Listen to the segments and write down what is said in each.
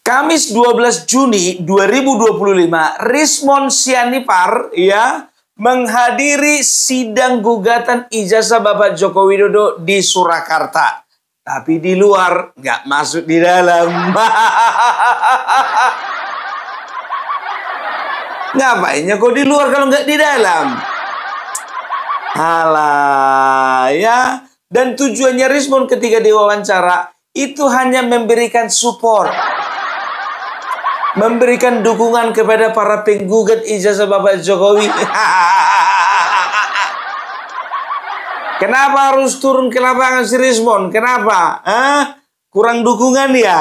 Kamis 12 Juni 2025, Rismond Sianipar ya menghadiri sidang gugatan ijazah Bapak Joko Widodo di Surakarta. Tapi di luar, nggak masuk di dalam. Ngapainnya kok di luar kalau nggak di dalam? Alah ya. Dan tujuannya Rismond ketika diwawancara itu hanya memberikan support, memberikan dukungan kepada para penggugat ijazah Bapak Jokowi. Kenapa harus turun ke lapangan si Rismond? Kenapa? Kurang dukungan ya?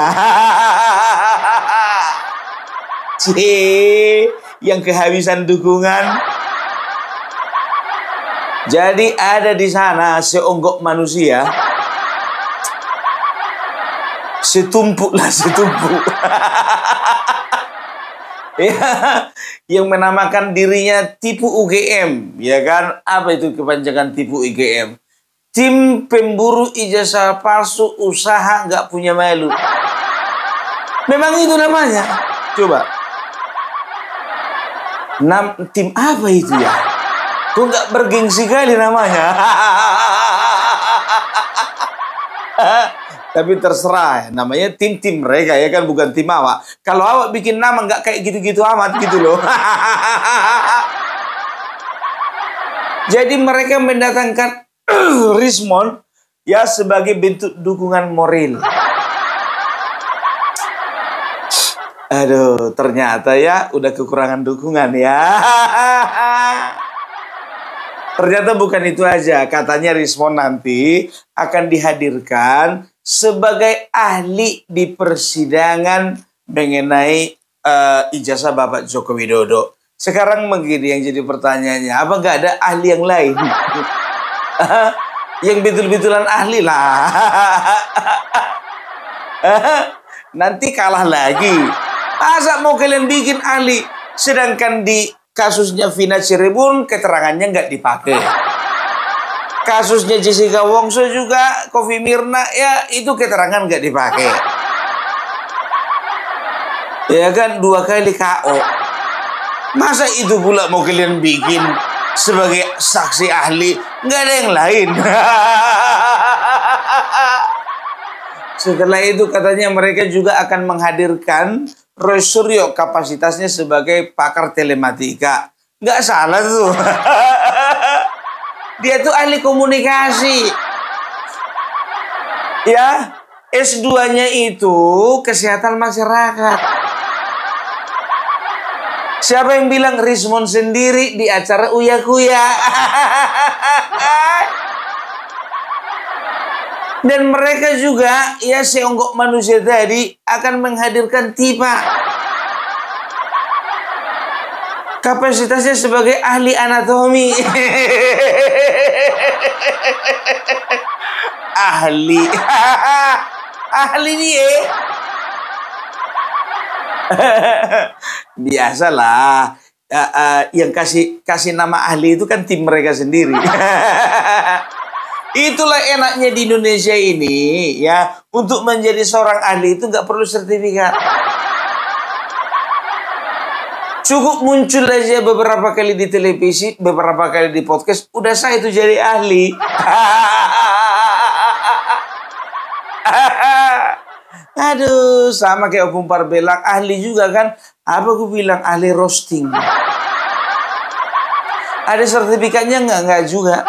Yang kehabisan dukungan. Jadi ada di sana seonggok manusia, setumpuk lah setumpuk. Ya, yang menamakan dirinya tipu UGM, ya kan? Apa itu kepanjangan tipu UGM? Tim pemburu ijazah palsu usaha nggak punya malu. Memang itu namanya. Coba. Tim apa itu ya? Kok nggak bergengsi kali namanya? Tapi terserah, namanya tim-tim mereka ya kan, bukan tim awak. Kalau awak bikin nama nggak kayak gitu-gitu amat gitu loh. Jadi mereka mendatangkan Rismond ya sebagai bentuk dukungan moral. Aduh, ternyata ya udah kekurangan dukungan ya. Ternyata bukan itu aja. Katanya Rismond nanti akan dihadirkan sebagai ahli di persidangan mengenai ijazah Bapak Joko Widodo. Sekarang begini yang jadi pertanyaannya, apa nggak ada ahli yang lain? Yang betul-betulan ahli lah. Nanti kalah lagi. Masa mau kalian bikin ahli, sedangkan di kasusnya Vina Cirebon keterangannya nggak dipakai. Kasusnya Jessica Wongso juga, Kofi Mirna ya itu keterangan nggak dipakai. Ya kan 2 kali KO. Masa itu pula mau kalian bikin sebagai saksi ahli? Nggak ada yang lain. Setelah itu katanya mereka juga akan menghadirkan Roy Suryo, kapasitasnya sebagai pakar telematika. Nggak salah tuh. Dia tuh ahli komunikasi. Ya, S2-nya itu kesehatan masyarakat. Siapa yang bilang? Rismond sendiri di acara Uya Kuya. Dan mereka juga, ya seonggok manusia tadi, akan menghadirkan Tipa. Kapasitasnya sebagai ahli anatomi. Ahli. Ahli dia. Biasalah. Yang kasih nama ahli itu kan tim mereka sendiri. Itulah enaknya di Indonesia ini ya, untuk menjadi seorang ahli itu nggak perlu sertifikat. Cukup muncul aja beberapa kali di televisi, beberapa kali di podcast, udah saya itu jadi ahli. Aduh, sama kayak Opung Parbelak, ahli juga kan. Apa gue bilang ahli roasting. Ada sertifikatnya nggak juga.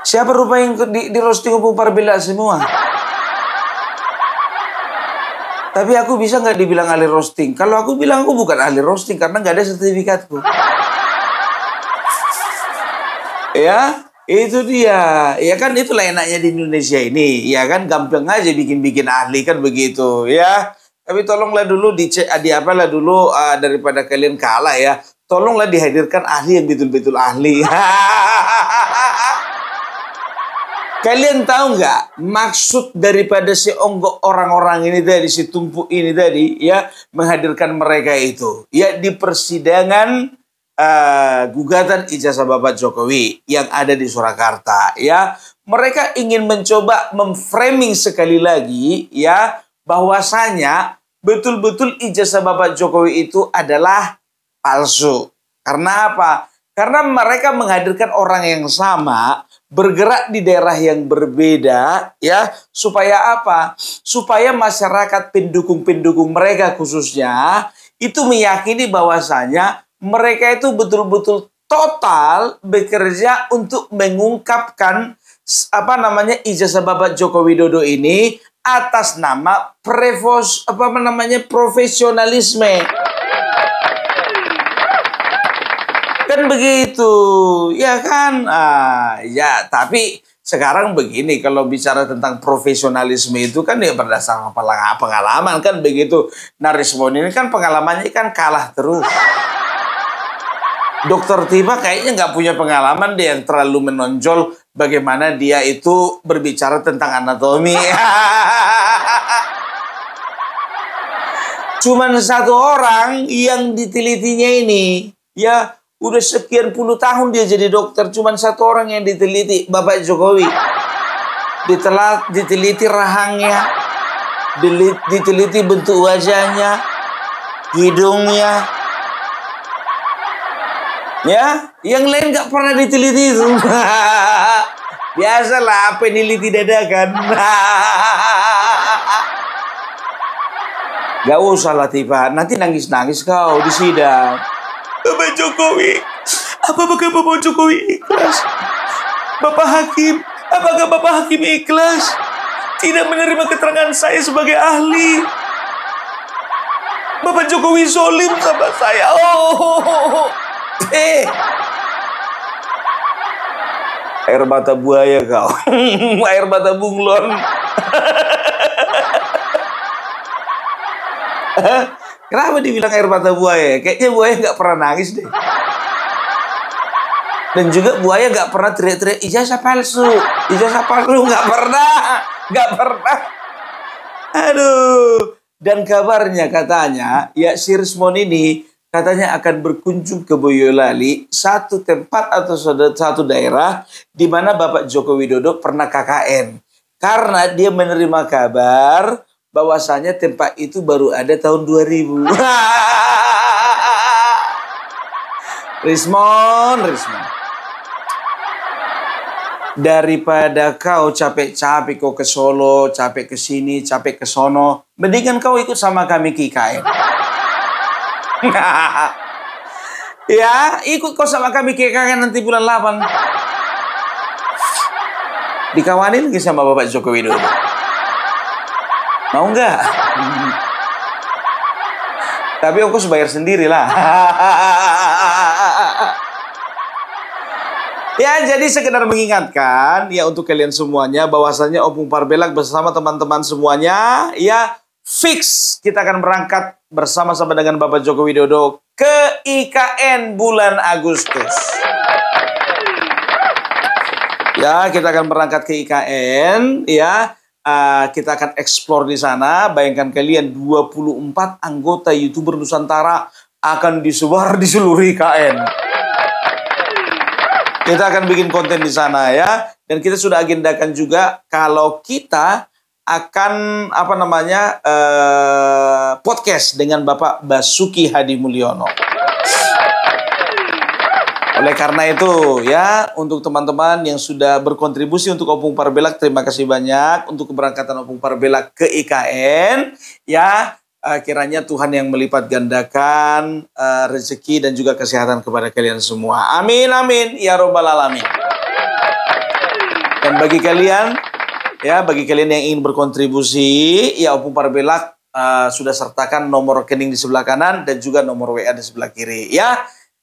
Siapa rupa yang di roasting Opung Parbelak semua? Tapi aku bisa nggak dibilang ahli roasting? Kalau aku bilang aku bukan ahli roasting karena nggak ada sertifikatku. Ya, itu dia. Ya kan itulah enaknya di Indonesia ini. Ya kan gampang aja bikin-bikin ahli kan begitu. Ya, tapi tolonglah dulu dicek apalah dulu daripada kalian kalah ya. Tolonglah dihadirkan ahli yang betul-betul ahli. Kalian tahu nggak maksud daripada seonggok orang-orang ini tadi, si tumpuk ini tadi ya, menghadirkan mereka itu ya di persidangan gugatan ijazah Bapak Jokowi yang ada di Surakarta ya, mereka ingin mencoba memframing sekali lagi ya bahwasanya betul-betul ijazah Bapak Jokowi itu adalah palsu. Karena apa? Karena mereka menghadirkan orang yang sama, bergerak di daerah yang berbeda, ya, supaya apa? Supaya masyarakat pendukung-pendukung mereka khususnya itu meyakini bahwasanya mereka itu betul-betul total bekerja untuk mengungkapkan ijazah Bapak Joko Widodo ini atas nama profesionalisme. Kan begitu, ya kan? Ya, tapi sekarang begini, kalau bicara tentang profesionalisme itu kan ya berdasarkan pengalaman kan begitu. Nah, Rismon ini kan pengalamannya kan kalah terus. Dokter Tiba kayaknya nggak punya pengalaman dia yang terlalu menonjol bagaimana dia itu berbicara tentang anatomi. Cuman satu orang yang ditelitinya ini, ya. Udah sekian puluh tahun dia jadi dokter, cuman satu orang yang diteliti, Bapak Jokowi. Diteliti rahangnya, diteliti bentuk wajahnya, hidungnya. Ya, yang lain nggak pernah diteliti itu. Biasalah, apa yang diliti dadakan. Gak usah lah Tiba, nanti nangis-nangis kau di sidang. Bapak Jokowi, apakah Bapak Jokowi ikhlas? Bapak Hakim, apakah Bapak Hakim ikhlas tidak menerima keterangan saya sebagai ahli? Bapak Jokowi zolim sama saya. Air mata buaya kau. Air mata bunglon. Kenapa dibilang air mata buaya? Kayaknya buaya nggak pernah nangis deh. Dan juga buaya nggak pernah teriak-teriak ijazah palsu. Ijazah palsu nggak pernah. Nggak pernah. Aduh. Dan kabarnya katanya, ya si Rismon ini katanya akan berkunjung ke Boyolali, satu tempat atau satu daerah di mana Bapak Joko Widodo pernah KKN. Karena dia menerima kabar bahwasanya tempat itu baru ada tahun 2000. Rismon. Daripada kau capek-capek kau ke Solo, capek ke sini, capek ke sono, mendingan kau ikut sama kami ke IKN. Ya, ikut kau sama kami ke IKN nanti bulan 8. Dikawanin sama Bapak Joko Widodo. Mau nggak? Tapi ongkos bayar sendiri lah. Ya, jadi sekedar mengingatkan ya untuk kalian semuanya bahwasanya Opung Parbelak bersama teman-teman semuanya ya fix kita akan berangkat bersama-sama dengan Bapak Joko Widodo ke IKN bulan Agustus. Ya, kita akan berangkat ke IKN ya. Kita akan eksplor di sana. Bayangkan kalian 24 anggota YouTuber Nusantara akan disebar di seluruh IKN. Kita akan bikin konten di sana ya. Dan kita sudah agendakan juga kalau kita akan podcast dengan Bapak Basuki Hadi Mulyono. Oleh karena itu ya, untuk teman-teman yang sudah berkontribusi untuk Opung Parbelak, terima kasih banyak untuk keberangkatan Opung Parbelak ke IKN ya. Kiranya Tuhan yang melipat gandakan rezeki dan juga kesehatan kepada kalian semua. Amin amin ya robbal alamin. Dan bagi kalian yang ingin berkontribusi ya, Opung Parbelak sudah sertakan nomor rekening di sebelah kanan dan juga nomor WA di sebelah kiri ya.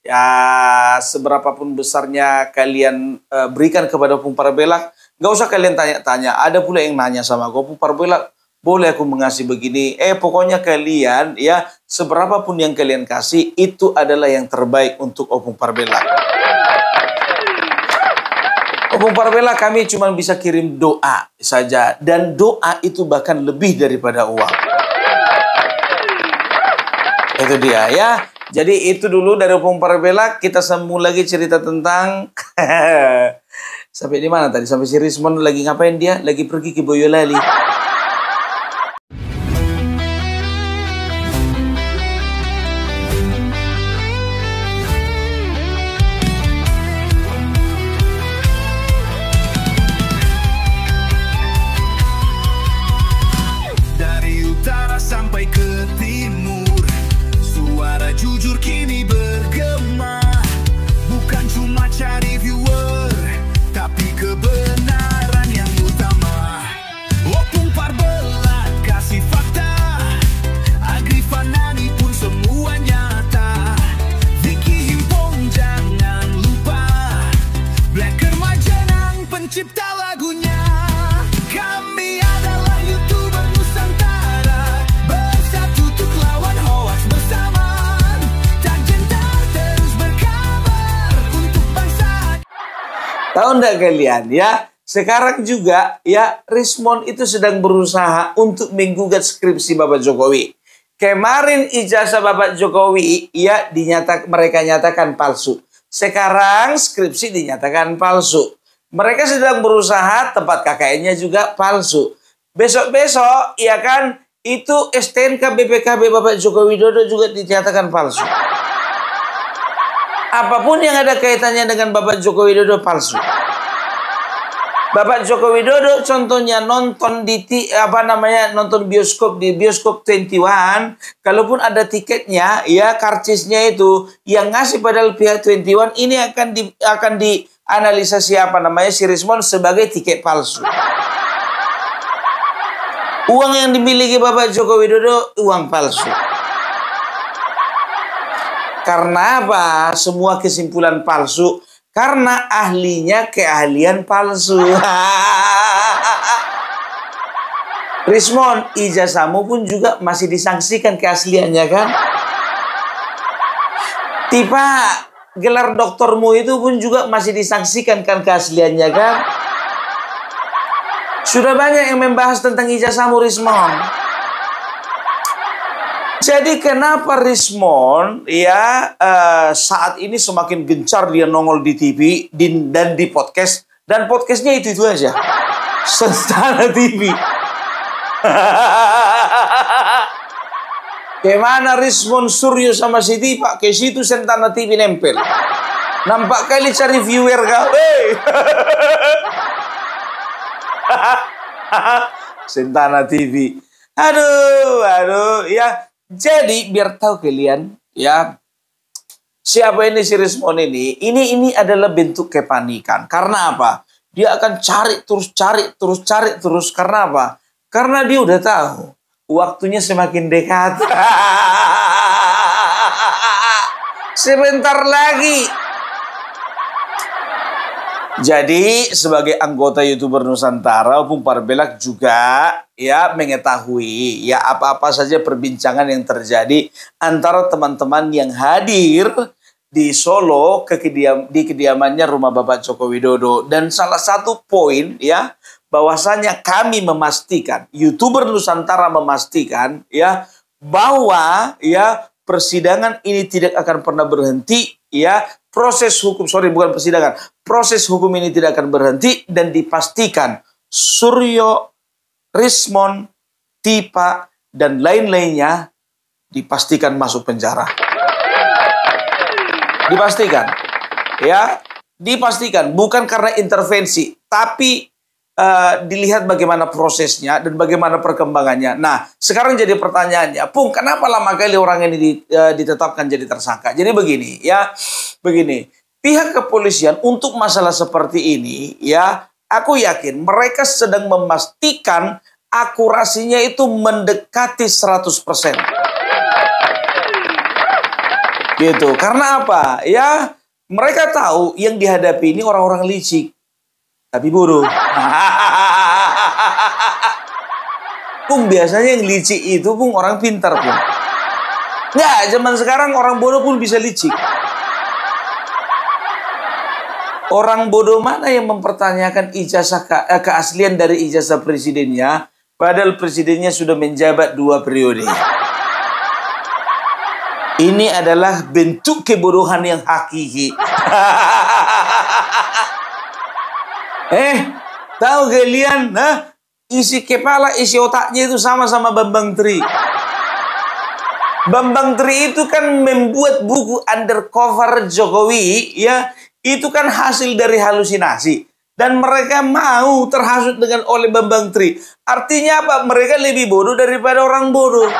Ya, seberapapun besarnya kalian berikan kepada Opung Parbelak, nggak usah kalian tanya-tanya. Ada pula yang nanya sama aku, Opung Parbelak, boleh aku mengasih begini? Pokoknya kalian ya, seberapapun yang kalian kasih, itu adalah yang terbaik untuk Opung Parbelak. Opung Parbelak kami cuma bisa kirim doa saja. Dan doa itu bahkan lebih daripada uang. Itu dia ya. Jadi itu dulu dari Opung Parbelak. Kita sambung lagi cerita tentang Sampai di mana tadi? Sampai si Rismon lagi ngapain dia? Lagi pergi ke Boyolali. Dari utara sampai ke timur, suara jujur kini bergema. Bukan cuma cari viewer, tapi kebenaran yang utama. Opung Parbelat kasih fakta, Agrifanani pun semua nyata. Vicky Himpong jangan lupa, Blacker Majanang pencipta lagunya. Kami adalah YouTuber Nusantara, bersatu untuk lawan hoax bersama. Tak gentar terus berkabar untuk bangsa. Tahu nggak kalian ya? Sekarang juga ya Rismon itu sedang berusaha untuk menggugat skripsi Bapak Jokowi. Kemarin ijazah Bapak Jokowi ya mereka nyatakan palsu. Sekarang skripsi dinyatakan palsu. Mereka sedang berusaha tempat KKN-nya juga palsu. Besok-besok ya kan itu STNK BPKB Bapak Joko Widodo juga dinyatakan palsu. Apapun yang ada kaitannya dengan Bapak Joko Widodo palsu. Bapak Joko Widodo contohnya nonton nonton bioskop di bioskop 21, kalaupun ada tiketnya ya karcisnya itu yang ngasih padahal pihak 21 ini akan dianalisa si Rismon sebagai tiket palsu. Uang yang dimiliki Bapak Joko Widodo uang palsu. Karena apa? Semua kesimpulan palsu. Karena ahlinya keahlian palsu. Rismon, ijazahmu pun juga masih disangsikan keasliannya kan? Tiba gelar doktormu itu pun juga masih disangsikan kan keasliannya kan? Sudah banyak yang membahas tentang ijazahmu Rismon. Jadi kenapa Rismon ya saat ini semakin gencar dia nongol di TV dan di podcast, dan podcastnya itu aja, Sentana TV. Kemana Rismon Suryo sama Siti Pak ke situ Sentana TV nempel. Nampak kali cari viewer kau. Sentana TV. Aduh ya. Jadi biar tahu kalian ya siapa ini si Rismon ini adalah bentuk kepanikan. Karena apa? Dia akan cari terus. Karena apa? Karena dia udah tahu waktunya semakin dekat. Sebentar lagi. Jadi sebagai anggota YouTuber Nusantara, Opung Parbelat juga ya mengetahui ya apa-apa saja perbincangan yang terjadi antara teman-teman yang hadir di Solo di kediamannya rumah Bapak Joko Widodo. Dan salah satu poin ya bahwasanya kami memastikan, YouTuber Nusantara memastikan ya bahwa ya persidangan ini tidak akan pernah berhenti ya. Proses hukum ini tidak akan berhenti dan dipastikan Suryo, Rismon, Tipa dan lain-lainnya dipastikan masuk penjara. Dipastikan. Ya, dipastikan bukan karena intervensi, tapi dilihat bagaimana prosesnya dan bagaimana perkembangannya. Nah, sekarang jadi pertanyaannya, Pung, kenapa lama kali orang ini ditetapkan jadi tersangka? Jadi begini, pihak kepolisian untuk masalah seperti ini, ya, aku yakin mereka sedang memastikan akurasinya itu mendekati 100%. Gitu. Karena apa? Ya, mereka tahu yang dihadapi ini orang-orang licik. Tapi bodoh. Pung, biasanya yang licik itu Pung orang pintar Pung. Nggak, zaman sekarang orang bodoh pun bisa licik. Orang bodoh mana yang mempertanyakan keaslian dari ijazah presidennya, padahal presidennya sudah menjabat 2 periode. Ini adalah bentuk kebodohan yang hakiki. Tahu kalian, isi kepala, isi otaknya itu sama-sama Bambang Tri. Bambang Tri itu kan membuat buku Undercover Jokowi, ya, itu kan hasil dari halusinasi. Dan mereka mau terhasut oleh Bambang Tri. Artinya apa? Mereka lebih bodoh daripada orang bodoh.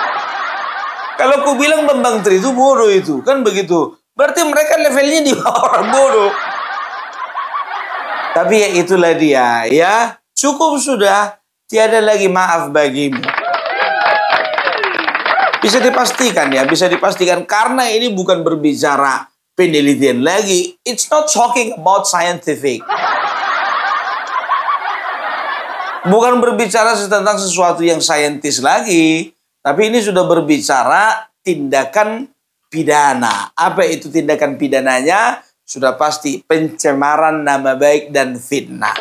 Kalau ku bilang Bambang Tri itu bodoh itu, kan begitu. Berarti mereka levelnya di bawah orang bodoh. Tapi ya itulah dia, ya. Cukup sudah, tiada lagi maaf bagimu. Bisa dipastikan ya, bisa dipastikan. Karena ini bukan berbicara penelitian lagi. It's not talking about scientific. Bukan berbicara tentang sesuatu yang saintis lagi. Tapi ini sudah berbicara tindakan pidana. Apa itu tindakan pidananya? Sudah pasti pencemaran nama baik dan fitnah.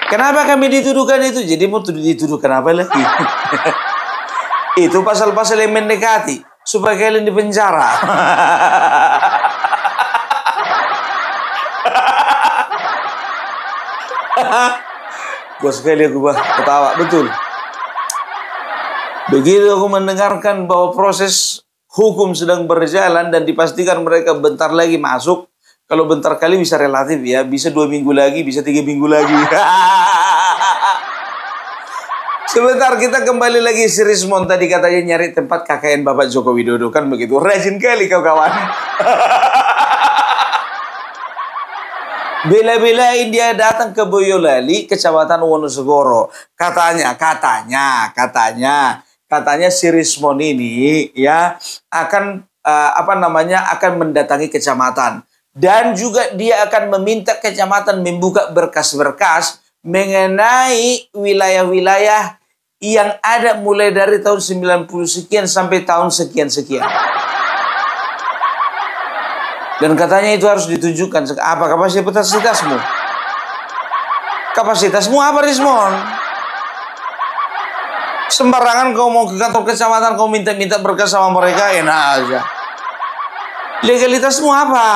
Kenapa kami dituduhkan itu? Jadi mau dituduhkan apa lagi? Itu pasal-pasal yang mendekati supaya kalian dipenjara. Bos sekali aku ketawa, betul. Begitu aku mendengarkan bahwa proses hukum sedang berjalan dan dipastikan mereka bentar lagi masuk. Kalau bentar kali bisa relatif ya, bisa 2 minggu lagi, bisa 3 minggu lagi. Sebentar kita kembali lagi si Rismon tadi katanya nyari tempat KKN Bapak Joko Widodo, kan begitu. Rajin kali kau kawan. Bela-belain dia datang ke Boyolali, Kecamatan Wonosegoro. Katanya si Rismon ini ya akan akan mendatangi kecamatan dan juga dia akan meminta kecamatan membuka berkas-berkas mengenai wilayah-wilayah yang ada mulai dari tahun 90 sekian sampai tahun sekian-sekian. Dan katanya itu harus ditunjukkan apa kapasitasmu? Kapasitasmu apa, Rismon? Sembarangan kau mau ke kantor kecamatan, kau minta-minta berkas sama mereka, enak aja. Legalitasmu apa?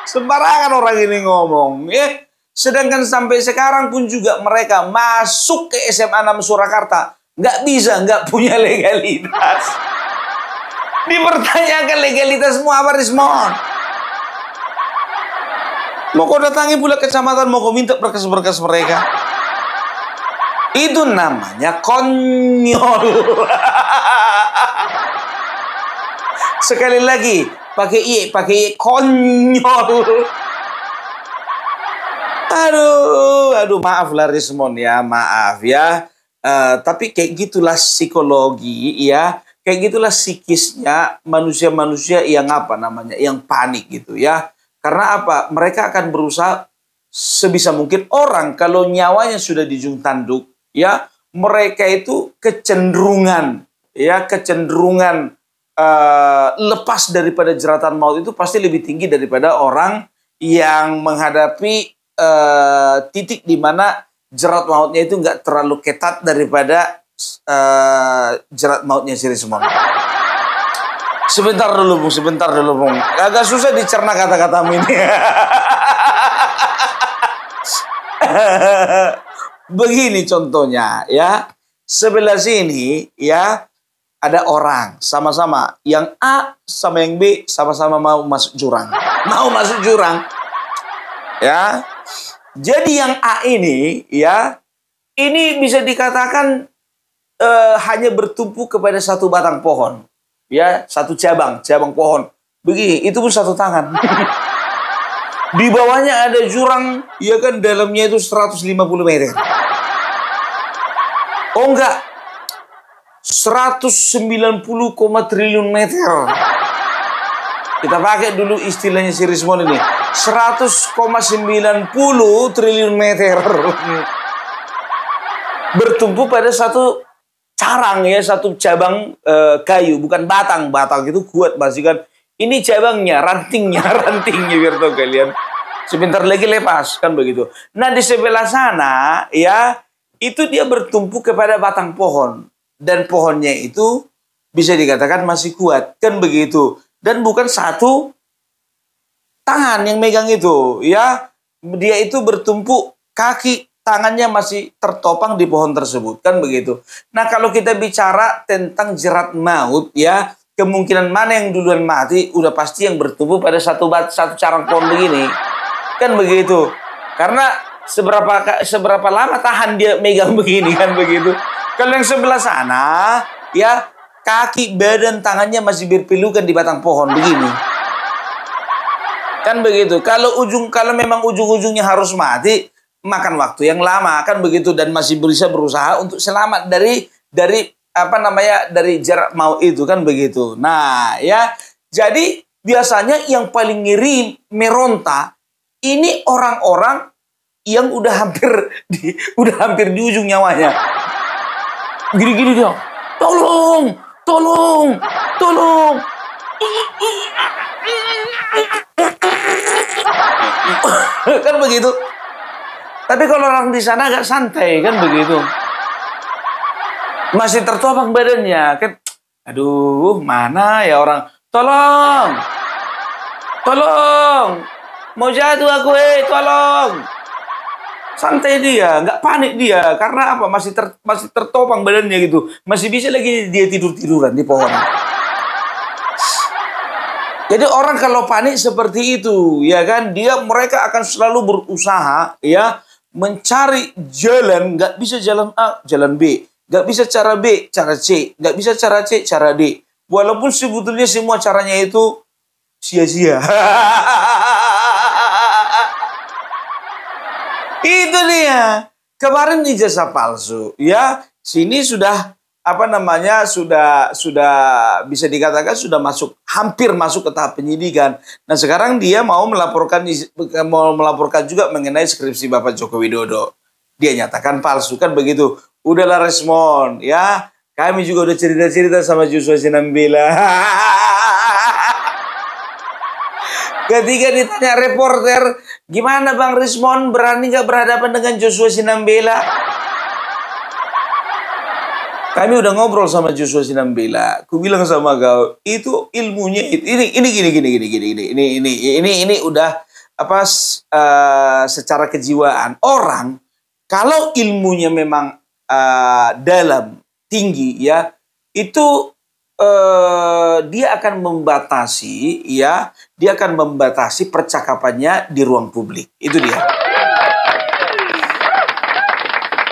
Sembarangan orang ini ngomong. Sedangkan sampai sekarang pun juga mereka masuk ke SMA 6 Surakarta. Nggak punya legalitas. Dipertanyakan legalitasmu apa, Rismon? Mau kau datangi pula kecamatan, mau kau minta berkas-berkas mereka. Itu namanya konyol. Sekali lagi, pakai i, konyol. Aduh, maaf lah Rismon ya, maaf ya. Tapi kayak gitulah psikologi ya, kayak gitulah psikisnya manusia-manusia yang yang panik gitu ya. Karena apa? Mereka akan berusaha sebisa mungkin orang kalau nyawanya sudah di ujung tanduk. Ya, mereka itu kecenderungan lepas daripada jeratan maut itu pasti lebih tinggi daripada orang yang menghadapi titik di mana jerat mautnya itu nggak terlalu ketat daripada jerat mautnya si Rismon. Sebentar dulu, Bung. Agak susah dicerna kata-katamu ini. Begini contohnya ya, sebelah sini ya ada orang sama-sama yang A sama yang B sama-sama mau masuk jurang, ya. Jadi yang A ini ya, ini bisa dikatakan hanya bertumpu kepada satu batang pohon, ya, satu cabang pohon. Begini, itu pun satu tangan. Di bawahnya ada jurang, ya kan, dalamnya itu 150 meter. Oh enggak, 190, triliun meter. Kita pakai dulu istilahnya si Rismon ini. 100,90 triliun meter. Bertumpu pada satu carang ya, satu cabang kayu, bukan batang. Batang itu kuat masih kan. Ini cabangnya, rantingnya biar tahu kalian. Sebentar lagi lepas kan begitu. Nah di sebelah sana ya, itu dia bertumpu kepada batang pohon. Dan pohonnya itu bisa dikatakan masih kuat. Kan begitu. Dan bukan satu tangan yang megang itu, ya. Dia itu bertumpuk, kaki tangannya masih tertopang di pohon tersebut, kan begitu. Nah, kalau kita bicara tentang jerat maut, ya, kemungkinan mana yang duluan mati, udah pasti yang bertumpuk pada satu carang pohon begini, kan begitu. Karena seberapa lama tahan dia megang begini, kan begitu. Kalau yang sebelah sana, ya, kaki, badan, tangannya masih berpelukan di batang pohon begini. Kan begitu. Kalau memang ujung-ujungnya harus mati, makan waktu yang lama, kan begitu, dan masih bisa berusaha untuk selamat dari jarak maut itu, kan begitu. Nah, ya. Jadi biasanya yang paling ngeri meronta ini orang-orang yang udah hampir di ujung nyawanya. Gini-gini dia. Tolong, tolong, tolong. Kan begitu. Tapi kalau orang di sana agak santai, kan begitu. Masih tertopang badannya, kan. Aduh, mana ya orang. Tolong. Tolong. Mau jatuh aku, tolong. Santai dia, nggak panik dia. Karena apa? Masih tertopang badannya gitu. Masih bisa lagi dia tiduran di pohon. Jadi orang kalau panik seperti itu, ya kan, mereka akan selalu berusaha, ya, mencari jalan. Nggak bisa jalan A, jalan B, nggak bisa cara B, cara C, nggak bisa cara C, cara D. Walaupun sebetulnya semua caranya itu sia-sia. Itu dia. Kemarin ijazah palsu, ya, sini sudah sudah bisa dikatakan sudah hampir masuk ke tahap penyidikan. Nah, sekarang dia mau melaporkan juga mengenai skripsi Bapak Joko Widodo. Dia nyatakan palsu, kan begitu. Udahlah respon, ya. Kami juga udah cerita-cerita sama Joshua Sinambela. Ketika ditanya reporter, gimana Bang Rismon, berani gak berhadapan dengan Joshua Sinambela? Kami udah ngobrol sama Joshua Sinambela. Ku bilang sama kau, itu ilmunya ini gini. Ini udah secara kejiwaan orang, kalau ilmunya memang dalam, tinggi, ya, itu dia akan membatasi percakapannya di ruang publik. Itu dia.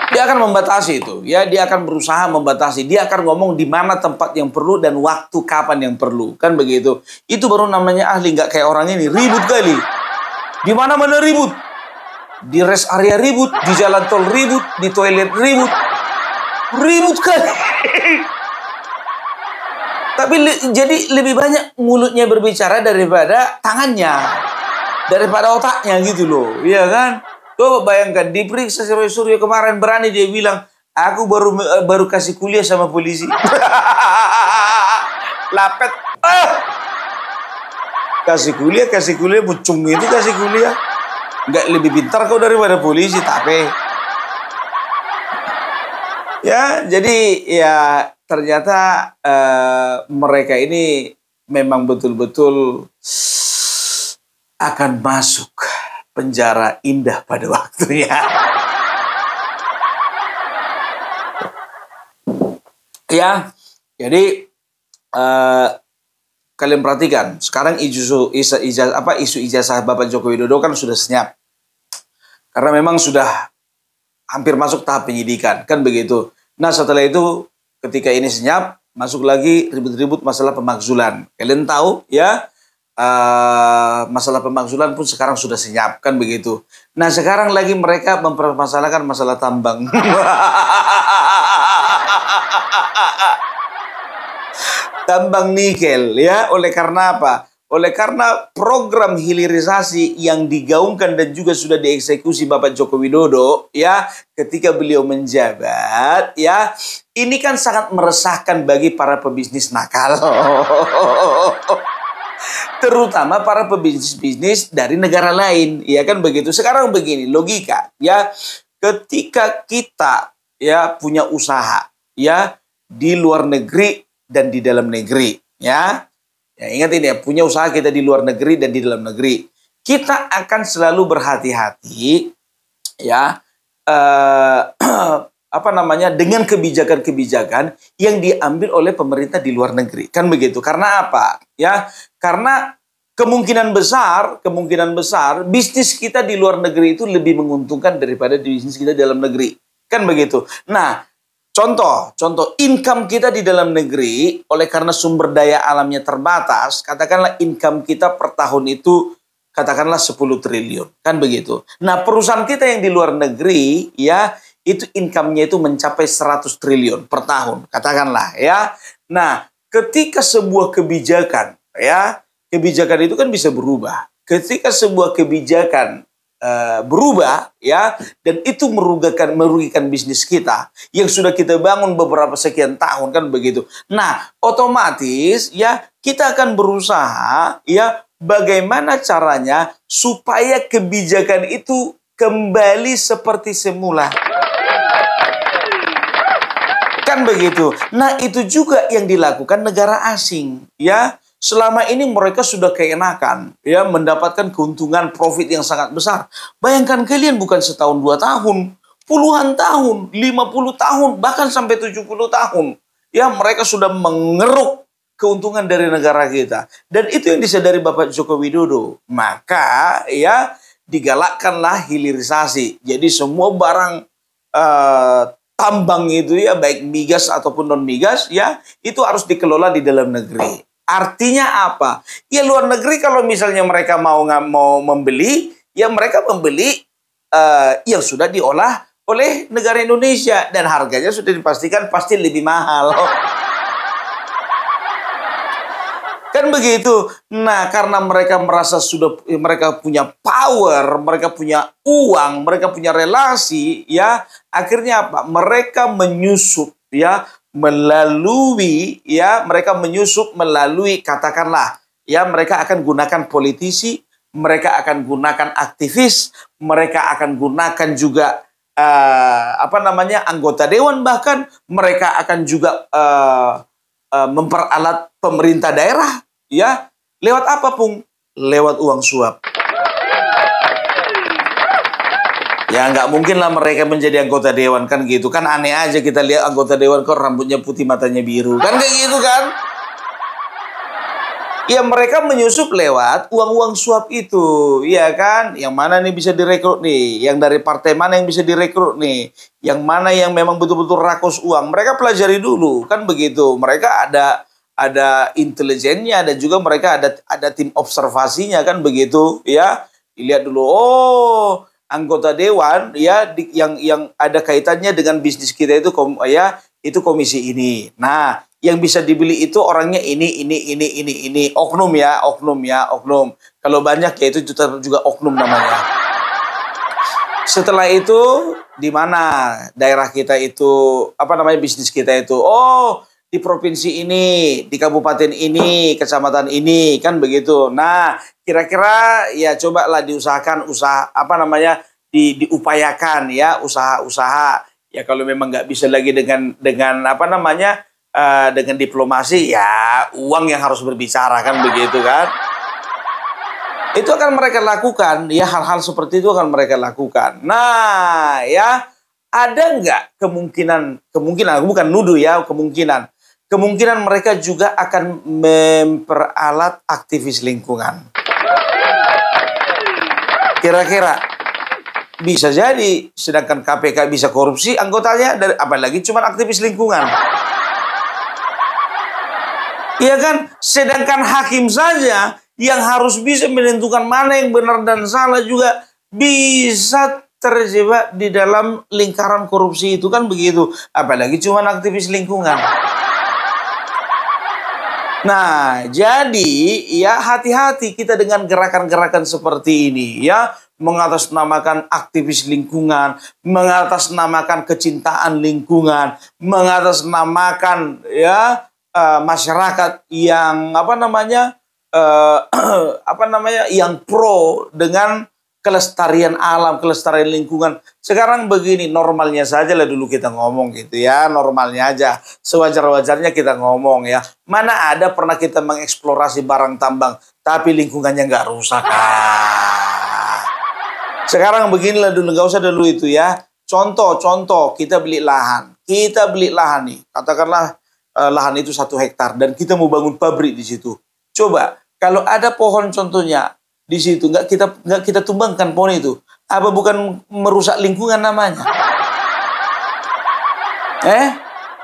Dia akan membatasi itu, ya, dia akan berusaha membatasi. Dia akan ngomong di mana tempat yang perlu dan waktu kapan yang perlu, kan begitu. Itu baru namanya ahli, nggak kayak orang ini ribut kali. Di mana-mana ribut. Di rest area ribut, di jalan tol ribut, di toilet ribut. Ribut kali. Tapi jadi lebih banyak mulutnya berbicara daripada tangannya, daripada otaknya gitu loh, iya kan? Coba bayangkan, diperiksa si Roy Suryo kemarin, berani dia bilang, aku baru kasih kuliah sama polisi. Lapet. Kasih kuliah, bucung itu kasih kuliah. Nggak lebih pintar kau daripada polisi, tapi. Ya, jadi ya ternyata mereka ini memang betul-betul akan masuk penjara indah pada waktunya. Ya, jadi kalian perhatikan, sekarang isu ijazah Bapak Joko Widodo kan sudah senyap. Karena memang sudah hampir masuk tahap penyidikan, kan begitu. Nah, setelah itu ketika ini senyap, masuk lagi ribut-ribut masalah pemakzulan. Kalian tahu, ya, masalah pemakzulan pun sekarang sudah senyap, kan begitu. Nah, sekarang lagi mereka mempermasalahkan masalah tambang. Tambang nikel, ya. Oleh karena apa? Oleh karena program hilirisasi yang digaungkan dan juga sudah dieksekusi Bapak Joko Widodo, ya, ketika beliau menjabat, ya, ini kan sangat meresahkan bagi para pebisnis nakal. Terutama para pebisnis dari negara lain, ya kan begitu. Sekarang begini logika, ya, ketika kita, ya, punya usaha, ya, di luar negeri dan di dalam negeri, ya. Ya, ingat ini ya, punya usaha kita di luar negeri dan di dalam negeri. kita akan selalu berhati-hati ya dengan kebijakan-kebijakan yang diambil oleh pemerintah di luar negeri. Kan begitu. Karena apa? Ya, karena kemungkinan besar bisnis kita di luar negeri itu lebih menguntungkan daripada bisnis kita di dalam negeri. Kan begitu. Nah, contoh income kita di dalam negeri oleh karena sumber daya alamnya terbatas, katakanlah income kita per tahun itu katakanlah 10 triliun. Kan begitu. Nah, perusahaan kita yang di luar negeri ya itu income-nya itu mencapai 100 triliun per tahun, katakanlah ya. Nah, ketika sebuah kebijakan itu kan bisa berubah. Ketika sebuah kebijakan berubah ya, dan itu merugikan bisnis kita yang sudah kita bangun beberapa sekian tahun, kan begitu. Nah, otomatis ya kita akan berusaha ya bagaimana caranya supaya kebijakan itu kembali seperti semula. Kan begitu. Nah, itu juga yang dilakukan negara asing ya. Selama ini mereka sudah keenakan ya mendapatkan keuntungan profit yang sangat besar. Bayangkan kalian, bukan setahun 2 tahun, puluhan tahun, 50 tahun, bahkan sampai 70 tahun. Ya, mereka sudah mengeruk keuntungan dari negara kita. Dan itu yang disadari Bapak Joko Widodo. Maka ya digalakkanlah hilirisasi. Jadi semua barang tambang itu ya, baik migas ataupun non migas ya, itu harus dikelola di dalam negeri. Artinya apa? Ya luar negeri kalau misalnya mereka mau membeli, ya mereka membeli yang sudah diolah oleh negara Indonesia dan harganya sudah dipastikan pasti lebih mahal. Kan begitu. Nah, karena mereka merasa mereka punya power, mereka punya uang, mereka punya relasi, ya, akhirnya apa? Mereka menyusup, ya, melalui katakanlah, ya, mereka akan gunakan politisi, mereka akan gunakan aktivis, mereka akan gunakan juga anggota dewan, bahkan mereka akan juga memperalat pemerintah daerah, ya, lewat apa, Pung? Lewat uang suap. Ya nggak mungkin lah mereka menjadi anggota dewan, kan gitu. Kan aneh aja kita lihat anggota dewan kok rambutnya putih, matanya biru. Kan kayak gitu kan? Ya mereka menyusup lewat uang-uang suap itu, ya kan? Yang mana nih bisa direkrut nih? Yang dari partai mana yang bisa direkrut nih? Yang mana yang memang betul-betul rakus uang? Mereka pelajari dulu, kan begitu. Mereka ada intelijennya, dan juga mereka ada tim observasinya, kan begitu, ya. Dilihat dulu, oh, anggota dewan ya yang ada kaitannya dengan bisnis kita itu itu komisi ini. Nah, yang bisa dibeli itu orangnya ini. Oknum. Kalau banyak ya itu juga oknum namanya. Setelah itu di mana daerah kita itu bisnis kita itu? Oh, di provinsi ini, di kabupaten ini, kecamatan ini, kan begitu. Nah, kira-kira ya cobalah diusahakan diupayakan ya usaha-usaha. Ya kalau memang nggak bisa lagi dengan diplomasi, ya uang yang harus berbicara, kan begitu kan. Itu akan mereka lakukan, ya hal-hal seperti itu akan mereka lakukan. Nah, ya ada nggak kemungkinan bukan nuduh ya, kemungkinan mereka juga akan memperalat aktivis lingkungan. Kira-kira bisa jadi, sedangkan KPK bisa korupsi anggotanya, apalagi cuma aktivis lingkungan. Iya kan? Sedangkan hakim saja yang harus bisa menentukan mana yang benar dan salah juga bisa terjebak di dalam lingkaran korupsi itu, kan begitu. Apalagi cuma aktivis lingkungan. Nah, jadi ya hati-hati kita dengan gerakan-gerakan seperti ini ya, mengatasnamakan aktivis lingkungan, mengatasnamakan kecintaan lingkungan, mengatasnamakan ya masyarakat yang yang pro dengan kelestarian alam, kelestarian lingkungan. Sekarang begini, normalnya saja lah dulu kita ngomong gitu ya, normalnya aja, sewajar-wajarnya kita ngomong ya. Mana ada pernah kita mengeksplorasi barang tambang tapi lingkungannya nggak rusak. Sekarang beginilah dulu, nggak usah dulu itu ya. Contoh, kita beli lahan nih, katakanlah lahan itu 1 hektar dan kita mau bangun pabrik di situ. Coba kalau ada pohon contohnya di situ, nggak kita tumbangkan pohon itu, apa bukan merusak lingkungan namanya?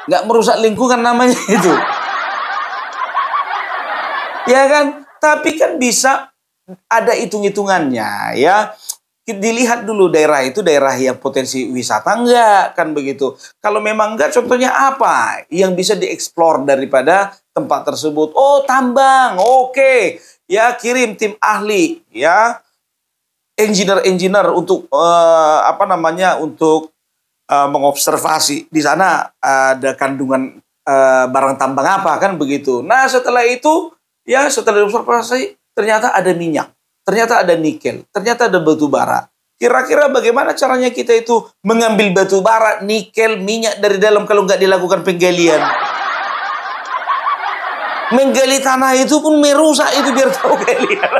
Nggak merusak lingkungan namanya itu. Ya kan? Tapi kan bisa ada hitung-hitungannya ya. Dilihat dulu daerah itu daerah yang potensi wisata enggak, kan begitu. Kalau memang enggak, contohnya apa yang bisa dieksplor daripada tempat tersebut? Oh, tambang. Oke. Ya, kirim tim ahli ya. Engineer untuk untuk mengobservasi di sana ada kandungan barang tambang apa, kan begitu. Nah, setelah itu ya, setelah diobservasi ternyata ada minyak, ternyata ada nikel, ternyata ada batu bara. Kira-kira bagaimana caranya kita itu mengambil batu bara, nikel, minyak dari dalam kalau nggak dilakukan penggalian? Menggali tanah itu pun merusak itu, biar tahu kalian.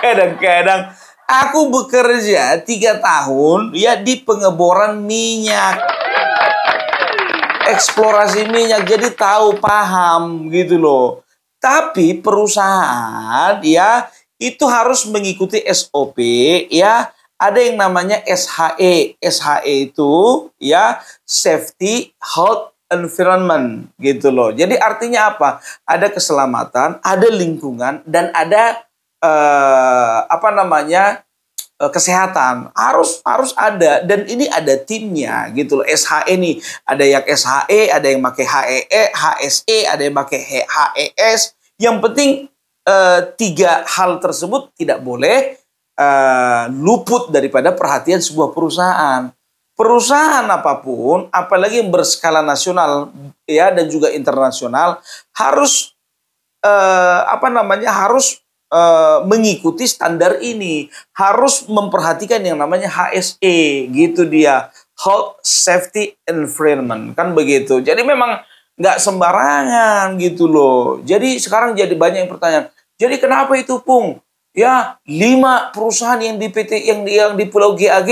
Kadang-kadang aku bekerja 3 tahun ya di pengeboran minyak, eksplorasi minyak, jadi tahu, paham gitu loh. Tapi perusahaan ya itu harus mengikuti SOP ya. Ada yang namanya SHE. SHE itu ya Safety, Health, Environment gitu loh. Jadi artinya apa? Ada keselamatan, ada lingkungan, dan ada kesehatan. Harus ada, dan ini ada timnya gitu loh. SHE nih, ada yang SHE, ada yang pakai HEE, HSE, ada yang pakai HES. Yang penting 3 hal tersebut tidak boleh luput daripada perhatian sebuah perusahaan. Perusahaan apapun, apalagi yang berskala nasional ya dan juga internasional, harus harus mengikuti standar ini, harus memperhatikan yang namanya HSE gitu dia, Health, Safety, Environment, kan begitu. Jadi memang nggak sembarangan gitu loh. Jadi sekarang jadi banyak yang pertanyaan, jadi kenapa itu Pung? Ya 5 perusahaan yang di PT yang di Pulau GAG,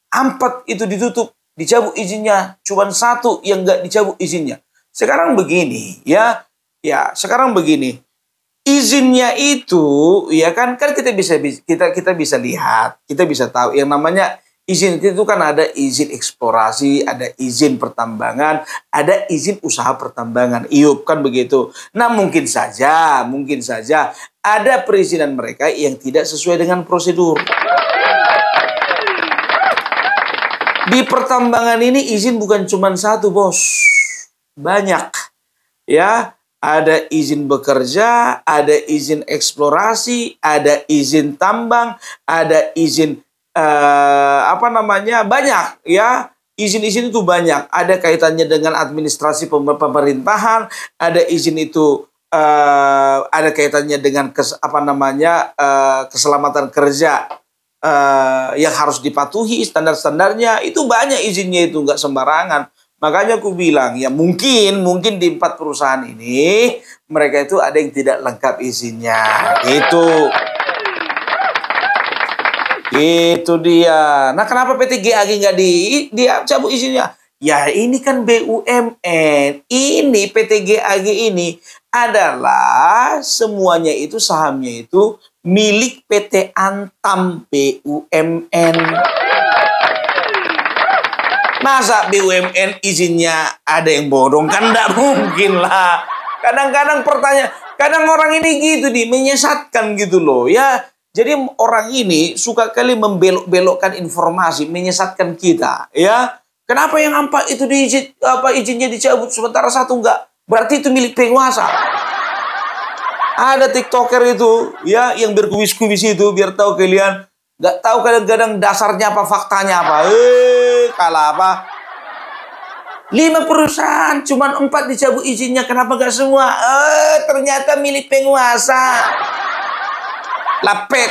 4 itu ditutup, dicabut izinnya, cuman 1 yang nggak dicabut izinnya. Sekarang begini ya sekarang begini. Izinnya itu ya kan kita bisa lihat, kita bisa tahu yang namanya izin itu kan ada izin eksplorasi, ada izin pertambangan, ada izin usaha pertambangan, IUP, kan begitu. Nah, mungkin saja ada perizinan mereka yang tidak sesuai dengan prosedur. Di pertambangan ini izin bukan cuma 1, Bos. Banyak. Ya, ada izin bekerja, ada izin eksplorasi, ada izin tambang, ada izin banyak ya. Izin-izin itu banyak. Ada kaitannya dengan administrasi pemerintahan, ada izin itu ada kaitannya dengan keselamatan kerja yang harus dipatuhi standar-standarnya. Itu banyak izinnya, itu nggak sembarangan. Makanya aku bilang ya mungkin di 4 perusahaan ini mereka itu ada yang tidak lengkap izinnya gitu. Itu dia. Nah, kenapa PT GAG nggak dicabut izinnya? Ya ini kan BUMN. Ini PT GAG ini adalah semuanya itu sahamnya itu milik PT Antam BUMN. Masa BUMN izinnya ada yang bodong? Kan enggak mungkin lah. Kadang-kadang kadang orang ini gitu menyesatkan gitu loh ya. Jadi orang ini suka kali membelok-belokkan informasi, menyesatkan kita ya. Kenapa yang 4 itu izinnya dicabut sementara 1 enggak? Berarti itu milik penguasa. Ada TikToker itu ya yang berkuis-kuis itu, biar tahu kalian. Nggak tahu kadang-kadang dasarnya apa, faktanya apa. Kalah apa? 5 perusahaan, cuman 4 dicabut izinnya. Kenapa nggak semua? Ternyata milik penguasa. Lapet.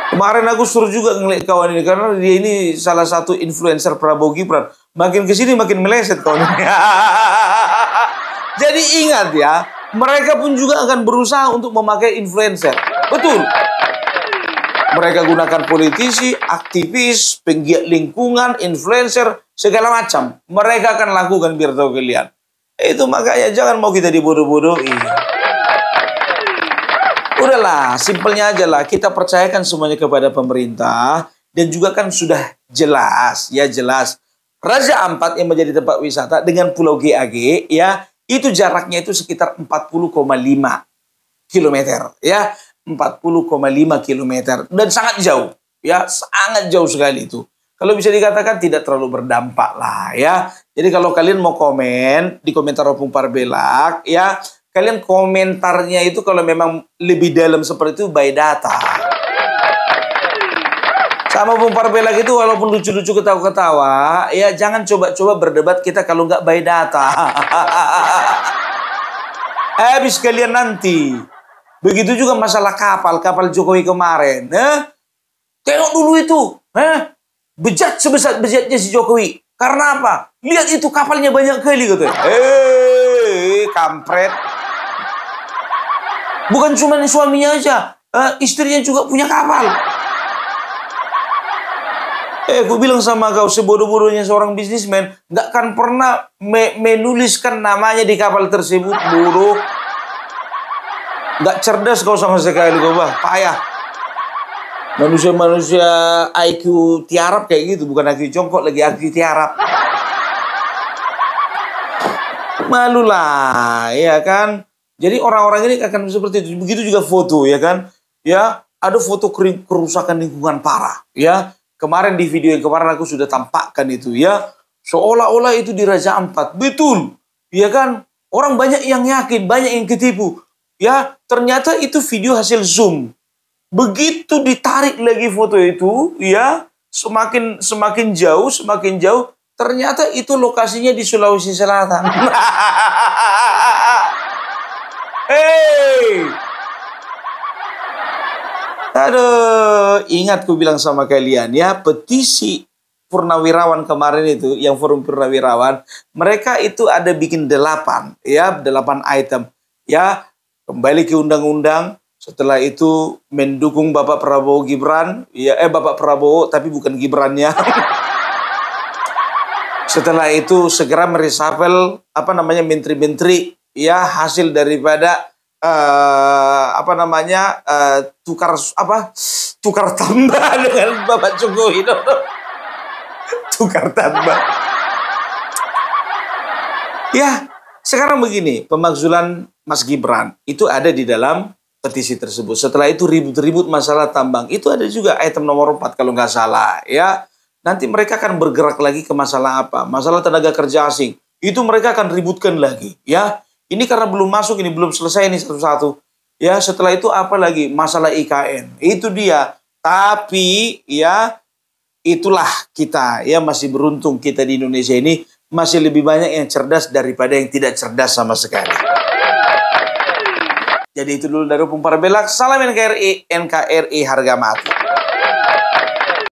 Kemarin aku suruh juga ngeliat kawan ini, karena dia ini salah satu influencer Prabowo Gibran. Makin kesini makin meleset kawan ini. Jadi ingat ya, mereka pun juga akan berusaha untuk memakai influencer. Betul. Mereka gunakan politisi, aktivis, penggiat lingkungan, influencer, segala macam. Mereka akan lakukan biar tahu kalian. Itu makanya jangan mau kita dibodoh-bodohi. Udahlah, simpelnya aja lah. Kita percayakan semuanya kepada pemerintah. Dan juga kan sudah jelas, ya jelas. Raja Ampat yang menjadi tempat wisata dengan Pulau GAG, ya, itu jaraknya itu sekitar 40,5 kilometer, ya. 40,5 kilometer dan sangat jauh, ya, sangat jauh sekali itu. Kalau bisa dikatakan tidak terlalu berdampak lah, ya. Jadi kalau kalian mau komen di komentar Opung Parbelak, ya, kalian komentarnya itu kalau memang lebih dalam seperti itu by data. Sama Opung Parbelak itu walaupun lucu-lucu ketawa-ketawa, ya jangan coba-coba berdebat kita kalau nggak by data. Habis kalian nanti. Begitu juga masalah kapal Jokowi kemarin. Tengok dulu itu. Bejat sebesar-bejatnya si Jokowi. Karena apa? Lihat itu kapalnya banyak kali katanya. Kampret. Bukan cuma suaminya aja. Istrinya juga punya kapal. Aku bilang sama kau, sebodoh-bodohnya seorang bisnismen nggak akan pernah menuliskan namanya di kapal tersebut. Bodoh. Nggak cerdas kau sama sekali kau, bah. Payah. Manusia-manusia IQ tiarap kayak gitu. Bukan IQ jongkok, lagi IQ tiarap. Malulah, ya kan? Jadi orang-orang ini akan seperti itu. Begitu juga foto, ya kan? Ya, ada foto kerusakan lingkungan parah, ya. Kemarin di video yang kemarin aku sudah tampakkan itu, ya. Seolah-olah itu di Raja Ampat. Betul, ya kan? Orang banyak yang yakin, banyak yang ketipu. Ya, ternyata itu video hasil zoom. Begitu ditarik lagi foto itu, ya, semakin jauh, ternyata itu lokasinya di Sulawesi Selatan. Hey! Aduh, ingat ku bilang sama kalian ya, petisi Purnawirawan kemarin itu, yang forum Purnawirawan, mereka itu ada bikin 8 item, ya. Kembali ke undang-undang, setelah itu mendukung Bapak Prabowo Gibran, ya Bapak Prabowo tapi bukan Gibrannya. Setelah itu segera meresapel menteri-menteri, ya, hasil daripada tukar tambah dengan Bapak Jokowi. Tukar tambah. Ya, sekarang begini, pemakzulan Mas Gibran itu ada di dalam petisi tersebut. Setelah itu ribut-ribut masalah tambang. Itu ada juga item nomor 4 kalau nggak salah. Ya, nanti mereka akan bergerak lagi ke masalah apa? Masalah tenaga kerja asing. Itu mereka akan ributkan lagi. Ya, ini karena belum masuk, ini belum selesai ini satu-satu. Ya, setelah itu apa lagi? Masalah IKN. Itu dia. Tapi ya itulah kita. Ya, masih beruntung kita di Indonesia ini masih lebih banyak yang cerdas daripada yang tidak cerdas sama sekali. Jadi itu dulu dari Opung Parbelak. Salam NKRI, NKRI harga mati.